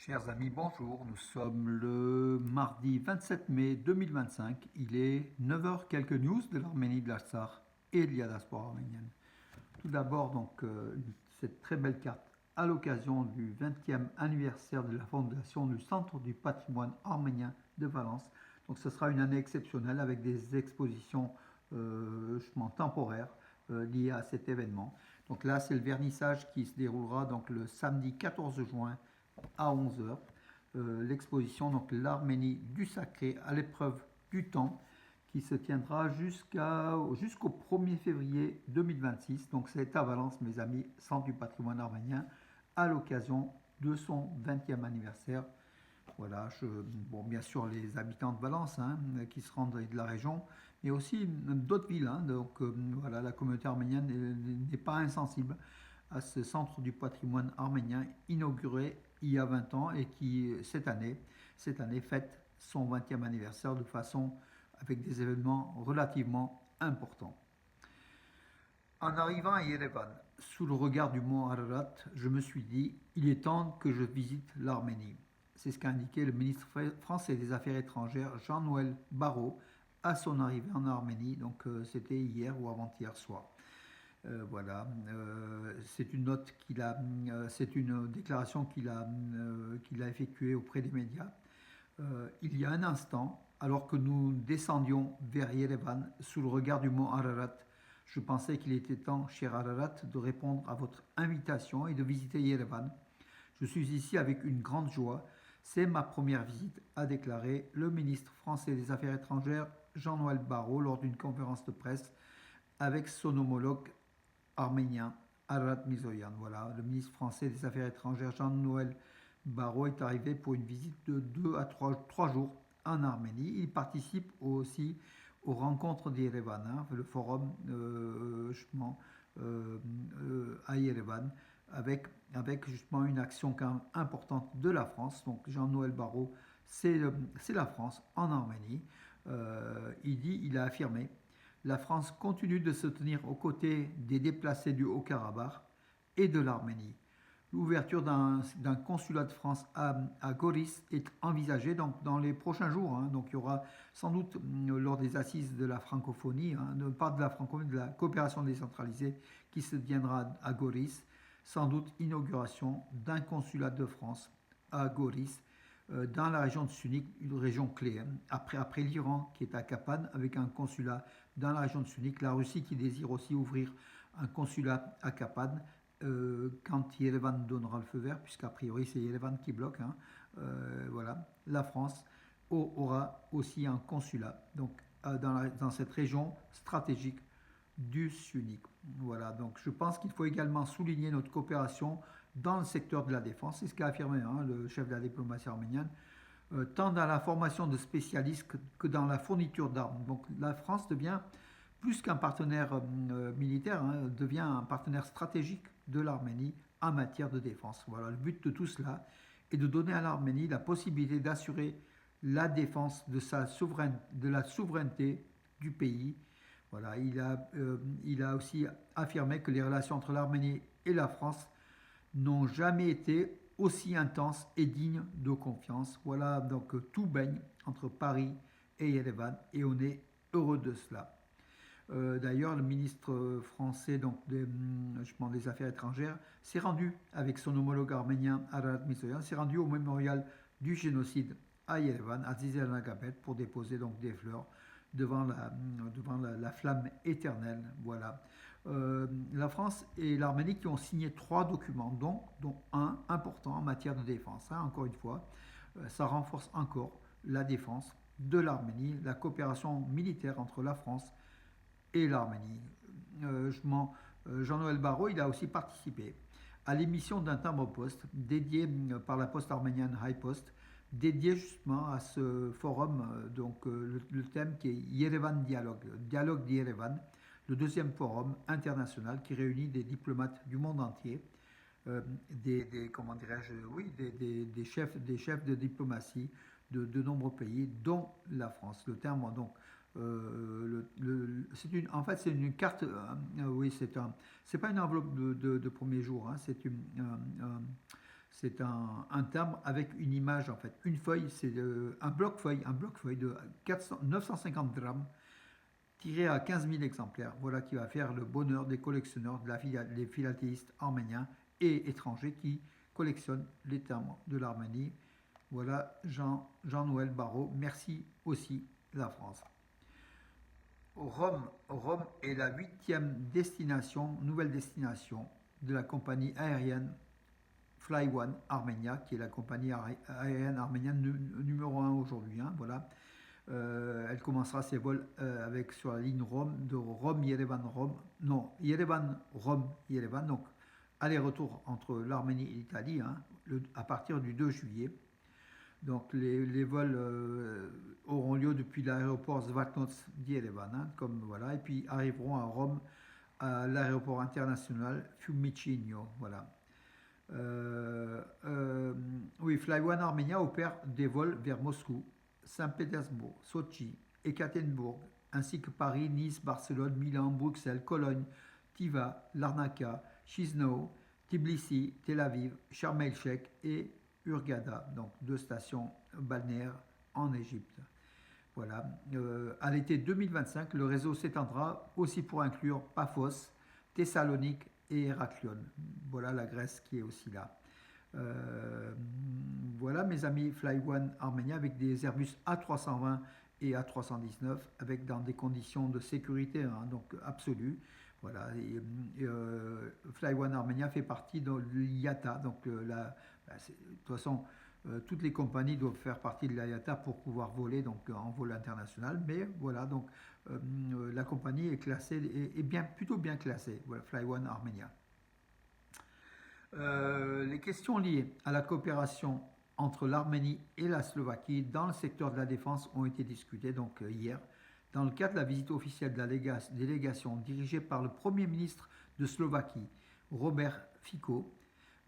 Chers amis, bonjour. Nous sommes le mardi 27 mai 2025. Il est 9 heures quelques news de l'Arménie, de l'Artsakh et de la diaspora arménienne. Tout d'abord, cette très belle carte à l'occasion du 20e anniversaire de la fondation du Centre du patrimoine arménien de Valence. Donc, ce sera une année exceptionnelle avec des expositions temporaires liées à cet événement. Donc là, c'est le vernissage qui se déroulera donc le samedi 14 juin à 11 heures. L'exposition, donc l'Arménie du sacré à l'épreuve du temps, qui se tiendra jusqu'au 1er février 2026. Donc c'est à Valence, mes amis, Centre du patrimoine arménien, à l'occasion de son 20e anniversaire. Voilà, bien sûr les habitants de Valence qui se rendent de la région, mais aussi d'autres villes. Voilà, la communauté arménienne n'est pas insensible à ce centre du patrimoine arménien inauguré il y a 20 ans et qui, cette année fête son 20e anniversaire de façon avec des événements relativement importants. En arrivant à Yerevan, sous le regard du mont Ararat, je me suis dit, il est temps que je visite l'Arménie. C'est ce qu'a indiqué le ministre français des Affaires étrangères, Jean-Noël Barrot, à son arrivée en Arménie. Donc c'était hier ou avant-hier soir. Voilà, c'est une note c'est une déclaration qu'il a effectuée auprès des médias. Il y a un instant, alors que nous descendions vers Yerevan sous le regard du mont Ararat, je pensais qu'il était temps, cher Ararat, de répondre à votre invitation et de visiter Yerevan. Je suis ici avec une grande joie. C'est ma première visite, a déclaré le ministre français des Affaires étrangères Jean-Noël Barrot lors d'une conférence de presse avec son homologue arménien Ararat Mirzoyan. Voilà, le ministre français des Affaires étrangères Jean-Noël Barrot est arrivé pour une visite de 2 à 3 jours en Arménie. Il participe aussi aux rencontres d'Yerevan, le forum à Yerevan, avec justement une action quand même importante de la France. Donc Jean-Noël Barrot, c'est la France en Arménie. Il a affirmé la France continue de se tenir aux côtés des déplacés du Haut-Karabakh et de l'Arménie. L'ouverture d'un consulat de France à Goris est envisagée dans les prochains jours. Donc il y aura sans doute lors des assises de la francophonie, pas de la francophonie, de la coopération décentralisée qui se tiendra à Goris, sans doute inauguration d'un consulat de France à Goris dans la région de Sunik, une région clé. Après l'Iran qui est à Kapan avec un consulat dans la région de Sunik, la Russie qui désire aussi ouvrir un consulat à Kapan quand Yerevan donnera le feu vert, puisqu'a priori c'est Yerevan qui bloque. Voilà, la France aura aussi un consulat donc dans cette région stratégique du Sunik. Voilà, donc je pense qu'il faut également souligner notre coopération dans le secteur de la défense, c'est ce qu'a affirmé le chef de la diplomatie arménienne, tant dans la formation de spécialistes que dans la fourniture d'armes. Donc la France devient plus qu'un partenaire militaire, devient un partenaire stratégique de l'Arménie en matière de défense. Voilà, le but de tout cela est de donner à l'Arménie la possibilité d'assurer la défense de la souveraineté du pays. Voilà, il a aussi affirmé que les relations entre l'Arménie et la France n'ont jamais été aussi intenses et dignes de confiance. Voilà, donc tout baigne entre Paris et Yerevan et on est heureux de cela. D'ailleurs, le ministre français des Affaires étrangères s'est rendu avec son homologue arménien Ararat Mirzoyan, s'est rendu au mémorial du génocide à Yerevan, à Zizanagabet, pour déposer donc des fleurs devant la flamme éternelle. Voilà. La France et l'Arménie qui ont signé 3 documents, dont un important en matière de défense. Encore une fois, ça renforce encore la défense de l'Arménie, la coopération militaire entre la France et l'Arménie. Jean-Noël Barrot, il a aussi participé à l'émission d'un timbre-poste dédié par la poste arménienne High Post, dédié justement à ce forum, le thème qui est Yerevan Dialogue, Dialogue d'Yerevan, le deuxième forum international qui réunit des diplomates du monde entier, comment dirais-je, oui, des chefs de diplomatie de nombreux pays, dont la France. Le terme, donc, en fait, c'est une carte, oui, c'est pas une enveloppe de premier jour, C'est un timbre avec une image en fait. Une feuille, c'est un bloc-feuille de 950 grammes tiré à 15 000 exemplaires. Voilà qui va faire le bonheur des collectionneurs, des philatélistes arméniens et étrangers qui collectionnent les timbres de l'Arménie. Voilà Jean-Noël Barrot. Merci aussi la France. Rome est la huitième destination, nouvelle destination de la compagnie aérienne Fly One Armenia, qui est la compagnie aérienne arménienne numéro 1 aujourd'hui. Hein, voilà. Elle commencera ses vols avec sur la ligne Rome, de Rome-Yerevan-Rome, non, Yerevan-Rome-Yerevan, donc aller-retour entre l'Arménie et l'Italie hein, à partir du 2 juillet. Donc les vols auront lieu depuis l'aéroport Zvatnots d'Yerevan, hein, comme voilà, et puis arriveront à Rome à l'aéroport international Fiumicino, voilà. Oui, Fly One Armenia opère des vols vers Moscou, Saint-Pétersbourg, Sochi, Ekaterinbourg, ainsi que Paris, Nice, Barcelone, Milan, Bruxelles, Cologne, Tiva, Larnaca, Chisinau, Tbilissi, Tel Aviv, Sharm el-Sheikh et Hurghada, donc 2 stations balnéaires en Égypte. Voilà. À l'été 2025, le réseau s'étendra aussi pour inclure Paphos, Thessalonique et Héraclion. Voilà la Grèce qui est aussi là. Voilà mes amis Fly One Armenia avec des Airbus A320 et A319 avec dans des conditions de sécurité hein, donc absolues. Voilà. Fly One Armenia fait partie de l'IATA, donc de toute façon toutes les compagnies doivent faire partie de l'IATA pour pouvoir voler donc en vol international. Mais voilà donc la compagnie est classée est plutôt bien classée. Voilà, Fly One Armenia. Les questions liées à la coopération entre l'Arménie et la Slovaquie dans le secteur de la défense ont été discutées donc hier dans le cadre de la visite officielle de la délégation dirigée par le Premier ministre de Slovaquie, Robert Fico,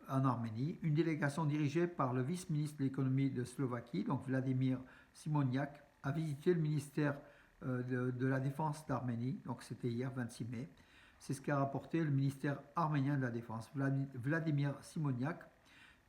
en Arménie, une délégation dirigée par le vice-ministre de l'économie de Slovaquie, donc Vladimir Simoniak, a visité le ministère de la Défense d'Arménie, donc c'était hier 26 mai. C'est ce qu'a rapporté le ministère arménien de la Défense. Vladimir Simoniak,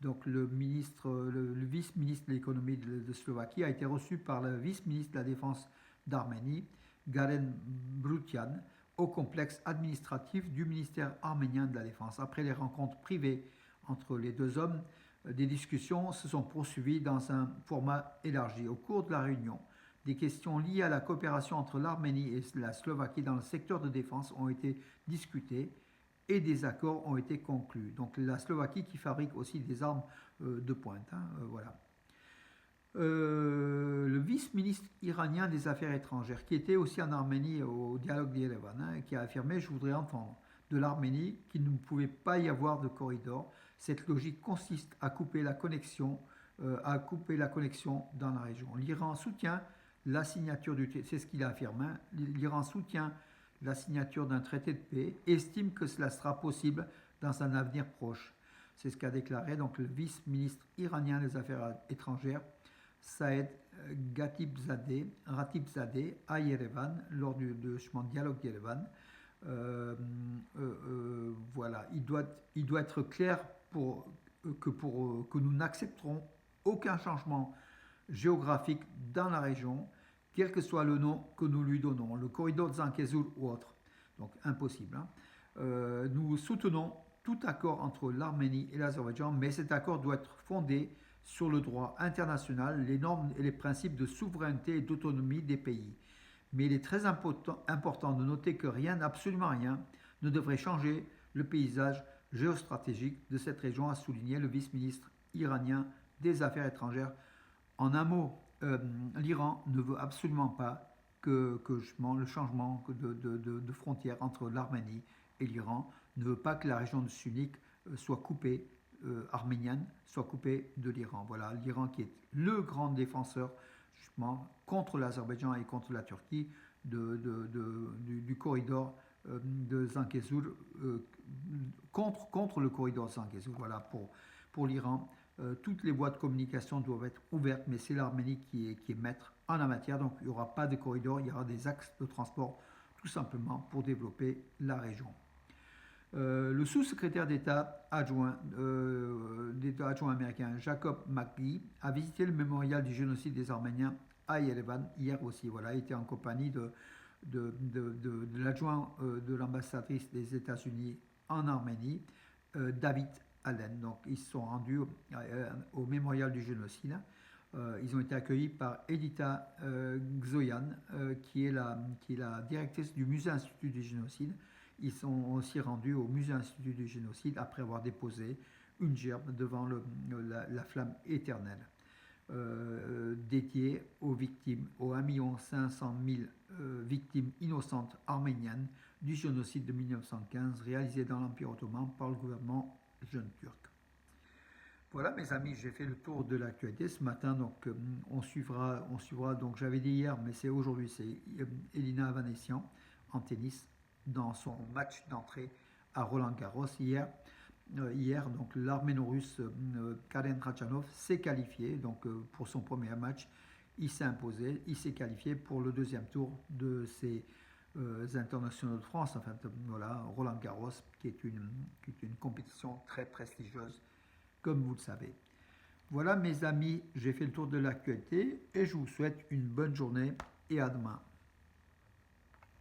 donc le vice-ministre de l'économie de Slovaquie, a été reçu par le vice-ministre de la Défense d'Arménie, Garen Brutian, au complexe administratif du ministère arménien de la Défense. Après les rencontres privées entre les deux hommes, des discussions se sont poursuivies dans un format élargi. Au cours de la réunion, des questions liées à la coopération entre l'Arménie et la Slovaquie dans le secteur de défense ont été discutées et des accords ont été conclus. Donc la Slovaquie qui fabrique aussi des armes de pointe. Hein, voilà. Le vice-ministre iranien des Affaires étrangères, qui était aussi en Arménie au dialogue d'Yerevan, hein, qui a affirmé « Je voudrais entendre de l'Arménie qu'il ne pouvait pas y avoir de corridor. Cette logique consiste à couper la connexion dans la région. L'Iran soutient la signature du traité, c'est ce qu'il a affirmé, l'Iran soutient la signature d'un traité de paix et estime que cela sera possible dans un avenir proche. C'est ce qu'a déclaré donc le vice-ministre iranien des Affaires étrangères, Saed Ratibzadeh, à Yerevan, lors du dialogue d'Yerevan. Voilà, il doit être clair que nous n'accepterons aucun changement géographique dans la région, quel que soit le nom que nous lui donnons, le corridor de Zangezur ou autre. Donc impossible. Hein. Nous soutenons tout accord entre l'Arménie et l'Azerbaïdjan, mais cet accord doit être fondé sur le droit international, les normes et les principes de souveraineté et d'autonomie des pays. Mais il est très important de noter que rien, absolument rien, ne devrait changer le paysage géostratégique de cette région, a souligné le vice-ministre iranien des Affaires étrangères. En un mot, l'Iran ne veut absolument pas que le changement de frontière entre l'Arménie et l'Iran, ne veut pas que la région sunnique soit coupée, arménienne, soit coupée de l'Iran. Voilà, l'Iran qui est le grand défenseur justement contre l'Azerbaïdjan et contre la Turquie du corridor de Zangezur, contre le corridor Zangezur. Voilà, pour l'Iran, toutes les voies de communication doivent être ouvertes, mais c'est l'Arménie qui est maître en la matière, donc il n'y aura pas de corridor, il y aura des axes de transport tout simplement pour développer la région. Le sous-secrétaire d'État adjoint directeur adjoint américain Jacob McGee a visité le mémorial du génocide des Arméniens à Yerevan hier aussi. Voilà, il était en compagnie de l'adjoint de l'ambassadrice des États-Unis en Arménie, David Allen. Donc, ils se sont rendus au mémorial du génocide. Ils ont été accueillis par Edita Xoyan, qui est la directrice du Musée Institut du Génocide. Ils sont aussi rendus au Musée Institut du Génocide après avoir déposé une gerbe devant la flamme éternelle. Dédiée aux victimes, aux 1,5 million victimes innocentes arméniennes du génocide de 1915 réalisé dans l'Empire ottoman par le gouvernement jeune turc. Voilà mes amis, j'ai fait le tour de l'actualité ce matin, donc on suivra donc j'avais dit hier, mais c'est aujourd'hui, c'est Elina Avanesian en tennis dans son match d'entrée à Roland-Garros hier, donc l'arméno-russe Karen Khachanov s'est qualifié donc, pour son premier match. Il s'est imposé, il s'est qualifié pour le deuxième tour de ces internationaux de France. Enfin, voilà, Roland-Garros, qui est une compétition très prestigieuse, comme vous le savez. Voilà mes amis, j'ai fait le tour de l'actualité et je vous souhaite une bonne journée et à demain.